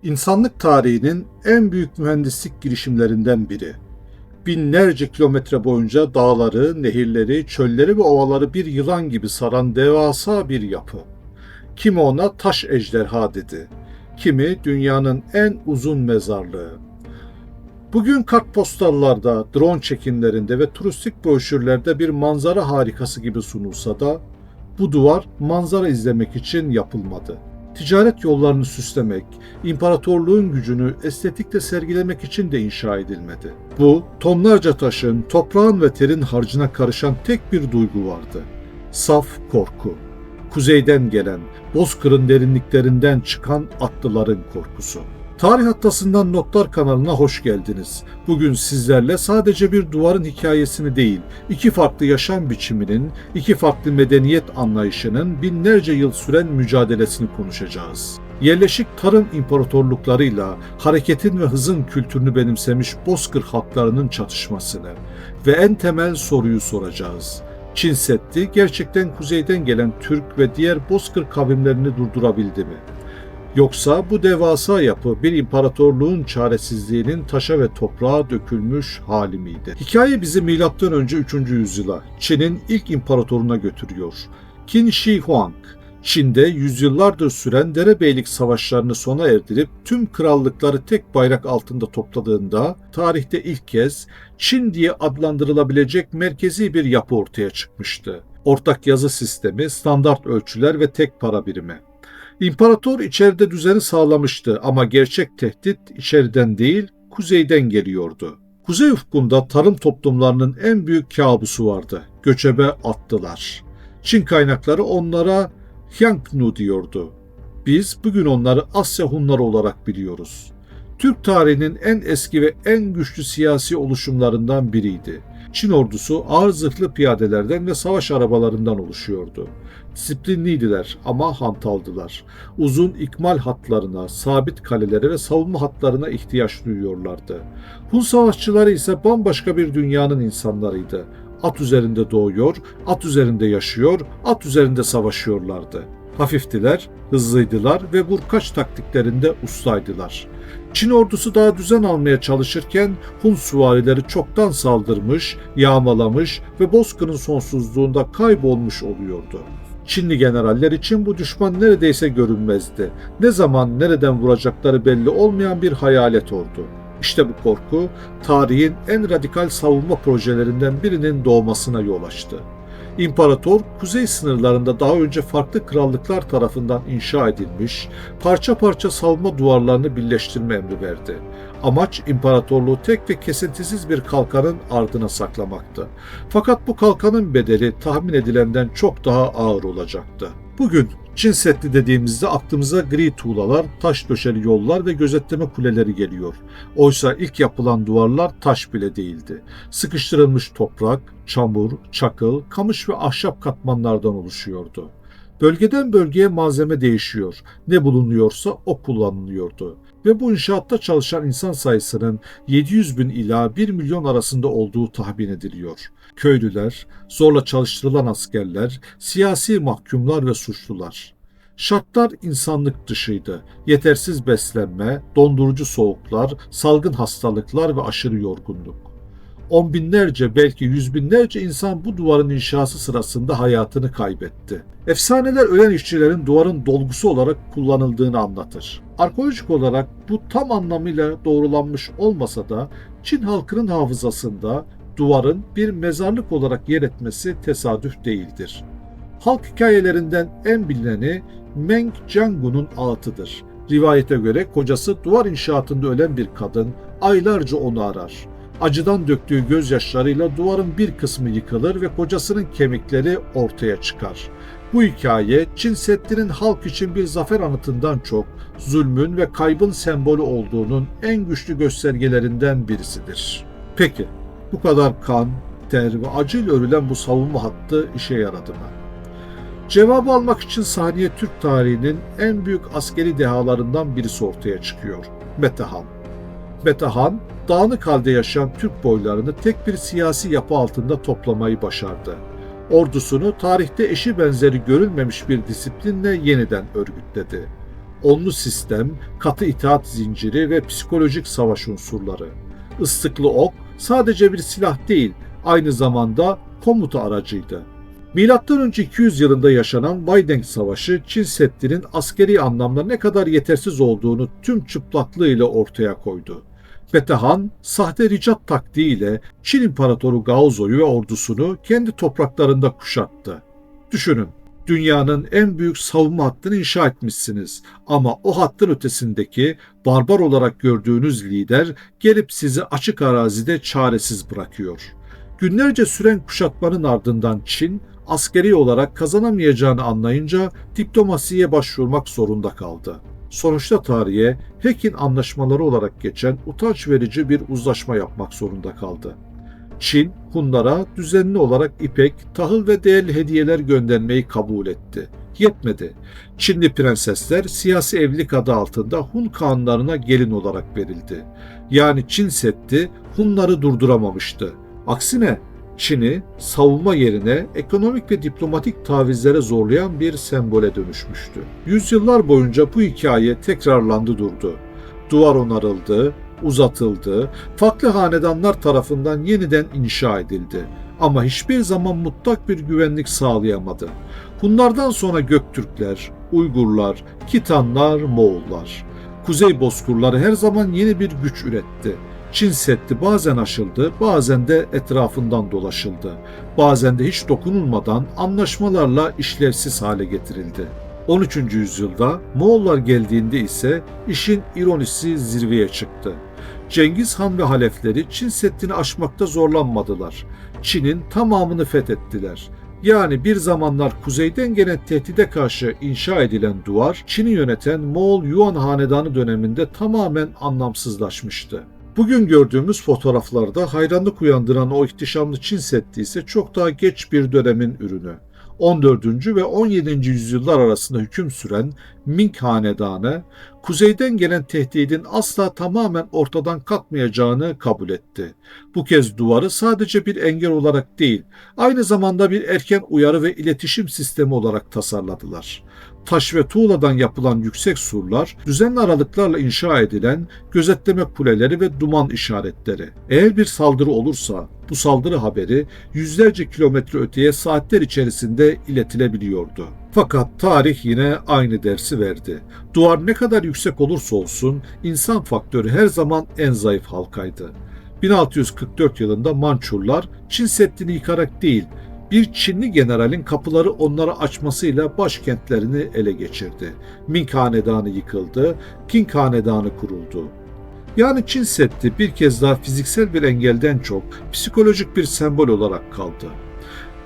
İnsanlık tarihinin en büyük mühendislik girişimlerinden biri. Binlerce kilometre boyunca dağları, nehirleri, çölleri ve ovaları bir yılan gibi saran devasa bir yapı. Kimi ona taş ejderha dedi, kimi dünyanın en uzun mezarlığı. Bugün kartpostallarda, drone çekimlerinde ve turistik broşürlerde bir manzara harikası gibi sunulsa da bu duvar manzara izlemek için yapılmadı. Ticaret yollarını süslemek, imparatorluğun gücünü estetikte sergilemek için de inşa edilmedi. Bu, tonlarca taşın, toprağın ve terin harcına karışan tek bir duygu vardı. Saf korku. Kuzeyden gelen, Bozkır'ın derinliklerinden çıkan atlıların korkusu. Tarih Atlası'ndan Notlar kanalına hoş geldiniz. Bugün sizlerle sadece bir duvarın hikayesini değil, iki farklı yaşam biçiminin, iki farklı medeniyet anlayışının binlerce yıl süren mücadelesini konuşacağız. Yerleşik tarım imparatorluklarıyla hareketin ve hızın kültürünü benimsemiş Bozkır halklarının çatışmasını ve en temel soruyu soracağız. Çin Seddi gerçekten kuzeyden gelen Türk ve diğer Bozkır kavimlerini durdurabildi mi? Yoksa bu devasa yapı bir imparatorluğun çaresizliğinin taşa ve toprağa dökülmüş hali miydi? Hikaye bizi M.Ö. 3. yüzyıla, Çin'in ilk imparatoruna götürüyor. Qin Shi Huang, Çin'de yüzyıllardır süren derebeylik savaşlarını sona erdirip tüm krallıkları tek bayrak altında topladığında tarihte ilk kez Çin diye adlandırılabilecek merkezi bir yapı ortaya çıkmıştı. Ortak yazı sistemi, standart ölçüler ve tek para birimi. İmparator içeride düzeni sağlamıştı ama gerçek tehdit içeriden değil, kuzeyden geliyordu. Kuzey ufkunda tarım toplumlarının en büyük kabusu vardı. Göçebe atlılar. Çin kaynakları onlara Hyangnu diyordu. Biz bugün onları Asya Hunları olarak biliyoruz. Türk tarihinin en eski ve en güçlü siyasi oluşumlarından biriydi. Çin ordusu ağır zırhlı piyadelerden ve savaş arabalarından oluşuyordu. Disiplinliydiler ama hantaldılar. Uzun ikmal hatlarına, sabit kalelere ve savunma hatlarına ihtiyaç duyuyorlardı. Hun savaşçıları ise bambaşka bir dünyanın insanlarıydı. At üzerinde doğuyor, at üzerinde yaşıyor, at üzerinde savaşıyorlardı. Hafiftiler, hızlıydılar ve vurkaç taktiklerinde ustaydılar. Çin ordusu daha düzen almaya çalışırken Hun süvarileri çoktan saldırmış, yağmalamış ve Bozkır'ın sonsuzluğunda kaybolmuş oluyordu. Çinli generaller için bu düşman neredeyse görünmezdi. Ne zaman nereden vuracakları belli olmayan bir hayalet ordu. İşte bu korku, tarihin en radikal savunma projelerinden birinin doğmasına yol açtı. İmparator, kuzey sınırlarında daha önce farklı krallıklar tarafından inşa edilmiş, parça parça savunma duvarlarını birleştirme emri verdi. Amaç imparatorluğu tek ve kesintisiz bir kalkanın ardına saklamaktı. Fakat bu kalkanın bedeli tahmin edilenden çok daha ağır olacaktı. Bugün Çin Seddi dediğimizde aklımıza gri tuğlalar, taş döşeli yollar ve gözetleme kuleleri geliyor. Oysa ilk yapılan duvarlar taş bile değildi. Sıkıştırılmış toprak, çamur, çakıl, kamış ve ahşap katmanlardan oluşuyordu. Bölgeden bölgeye malzeme değişiyor. Ne bulunuyorsa o kullanılıyordu. Ve bu inşaatta çalışan insan sayısının 700 bin ila 1 milyon arasında olduğu tahmin ediliyor. Köylüler, zorla çalıştırılan askerler, siyasi mahkumlar ve suçlular. Şartlar insanlık dışıydı. Yetersiz beslenme, dondurucu soğuklar, salgın hastalıklar ve aşırı yorgunluk. On binlerce belki yüz binlerce insan bu duvarın inşası sırasında hayatını kaybetti. Efsaneler ölen işçilerin duvarın dolgusu olarak kullanıldığını anlatır. Arkeolojik olarak bu tam anlamıyla doğrulanmış olmasa da Çin halkının hafızasında duvarın bir mezarlık olarak yer etmesi tesadüf değildir. Halk hikayelerinden en bilineni Meng Jiangu'nun ağıtıdır. Rivayete göre kocası duvar inşaatında ölen bir kadın aylarca onu arar. Acıdan döktüğü gözyaşlarıyla duvarın bir kısmı yıkılır ve kocasının kemikleri ortaya çıkar. Bu hikaye Çin Seddi'nin halk için bir zafer anıtından çok zulmün ve kaybın sembolü olduğunun en güçlü göstergelerinden birisidir. Peki, bu kadar kan, ter ve acıyla örülen bu savunma hattı işe yaradı mı? Cevabı almak için sahneye Türk tarihinin en büyük askeri dehalarından birisi ortaya çıkıyor. Metehan. Metehan, dağınık halde yaşayan Türk boylarını tek bir siyasi yapı altında toplamayı başardı. Ordusunu tarihte eşi benzeri görülmemiş bir disiplinle yeniden örgütledi. Onlu sistem, katı itaat zinciri ve psikolojik savaş unsurları. Islıklı ok sadece bir silah değil, aynı zamanda komuta aracıydı. Milattan önce 200 yılında yaşanan Weideng Savaşı, Çin Seddi'nin askeri anlamda ne kadar yetersiz olduğunu tüm çıplaklığıyla ortaya koydu. Metehan, sahte ricat taktiğiyle Çin İmparatoru Gaozuo'yu ve ordusunu kendi topraklarında kuşattı. Düşünün, dünyanın en büyük savunma hattını inşa etmişsiniz ama o hattın ötesindeki barbar olarak gördüğünüz lider gelip sizi açık arazide çaresiz bırakıyor. Günlerce süren kuşatmanın ardından Çin, askeri olarak kazanamayacağını anlayınca diplomasiye başvurmak zorunda kaldı. Sonuçta tarihe Pekin anlaşmaları olarak geçen utanç verici bir uzlaşma yapmak zorunda kaldı. Çin, Hunlara düzenli olarak ipek, tahıl ve değerli hediyeler göndermeyi kabul etti. Yetmedi. Çinli prensesler siyasi evlilik adı altında Hun kağanlarına gelin olarak verildi. Yani Çin Seddi Hunları durduramamıştı. Aksine Çin'i savunma yerine ekonomik ve diplomatik tavizlere zorlayan bir sembole dönüşmüştü. Yüzyıllar boyunca bu hikaye tekrarlandı durdu. Duvar onarıldı, uzatıldı, farklı hanedanlar tarafından yeniden inşa edildi. Ama hiçbir zaman mutlak bir güvenlik sağlayamadı. Bunlardan sonra Göktürkler, Uygurlar, Kitanlar, Moğollar. Kuzey Bozkırları her zaman yeni bir güç üretti. Çin Seddi bazen aşıldı, bazen de etrafından dolaşıldı. Bazen de hiç dokunulmadan anlaşmalarla işlevsiz hale getirildi. 13. yüzyılda Moğollar geldiğinde ise işin ironisi zirveye çıktı. Cengiz Han ve halefleri Çin Seddi'ni aşmakta zorlanmadılar. Çin'in tamamını fethettiler. Yani bir zamanlar kuzeyden gelen tehdide karşı inşa edilen duvar, Çin'i yöneten Moğol-Yuan hanedanı döneminde tamamen anlamsızlaşmıştı. Bugün gördüğümüz fotoğraflarda hayranlık uyandıran o ihtişamlı Çin Seddi ise çok daha geç bir dönemin ürünü. 14. ve 17. yüzyıllar arasında hüküm süren Ming Hanedanı, kuzeyden gelen tehdidin asla tamamen ortadan kalkmayacağını kabul etti. Bu kez duvarı sadece bir engel olarak değil, aynı zamanda bir erken uyarı ve iletişim sistemi olarak tasarladılar. Taş ve tuğladan yapılan yüksek surlar, düzenli aralıklarla inşa edilen gözetleme kuleleri ve duman işaretleri. Eğer bir saldırı olursa, bu saldırı haberi yüzlerce kilometre öteye saatler içerisinde iletilebiliyordu. Fakat tarih yine aynı dersi verdi. Duvar ne kadar yüksek olursa olsun insan faktörü her zaman en zayıf halkaydı. 1644 yılında Mançurlar Çin Seddi'ni yıkarak değil, bir Çinli generalin kapıları onlara açmasıyla başkentlerini ele geçirdi. Ming Hanedanı yıkıldı, Qing Hanedanı kuruldu. Yani Çin Seddi bir kez daha fiziksel bir engelden çok psikolojik bir sembol olarak kaldı.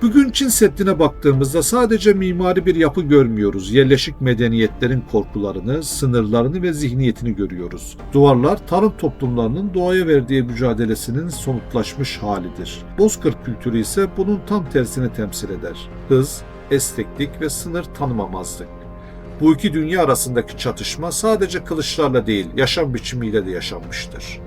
Bugün Çin Seddi'ne baktığımızda sadece mimari bir yapı görmüyoruz. Yerleşik medeniyetlerin korkularını, sınırlarını ve zihniyetini görüyoruz. Duvarlar tarım toplumlarının doğaya verdiği mücadelesinin somutlaşmış halidir. Bozkır kültürü ise bunun tam tersini temsil eder. Hız, esneklik ve sınır tanımamazlık. Bu iki dünya arasındaki çatışma sadece kılıçlarla değil, yaşam biçimiyle de yaşanmıştır.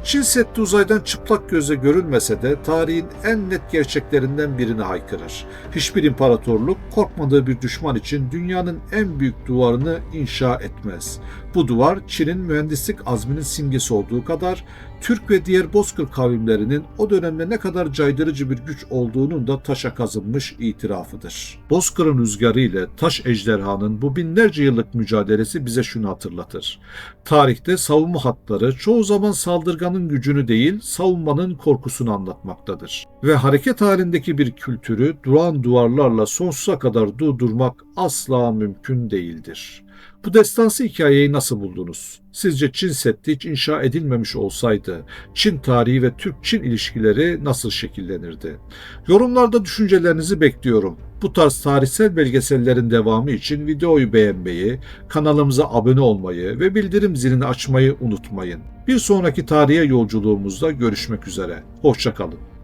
Çin Seddi uzaydan çıplak gözle görülmese de tarihin en net gerçeklerinden birini haykırır. Hiçbir imparatorluk korkmadığı bir düşman için dünyanın en büyük duvarını inşa etmez. Bu duvar Çin'in mühendislik azminin simgesi olduğu kadar Türk ve diğer Bozkır kavimlerinin o dönemde ne kadar caydırıcı bir güç olduğunun da taşa kazınmış itirafıdır. Bozkır'ın rüzgarı ile taş ejderhanın bu binlerce yıllık mücadelesi bize şunu hatırlatır. Tarihte savunma hatları çoğu zaman saldırganın gücünü değil, savunmanın korkusunu anlatmaktadır. Ve hareket halindeki bir kültürü duran duvarlarla sonsuza kadar durdurmak asla mümkün değildir. Bu destansı hikayeyi nasıl buldunuz? Sizce Çin Seddi hiç inşa edilmemiş olsaydı Çin tarihi ve Türk-Çin ilişkileri nasıl şekillenirdi? Yorumlarda düşüncelerinizi bekliyorum. Bu tarz tarihsel belgesellerin devamı için videoyu beğenmeyi, kanalımıza abone olmayı ve bildirim zilini açmayı unutmayın. Bir sonraki tarihe yolculuğumuzda görüşmek üzere. Hoşça kalın.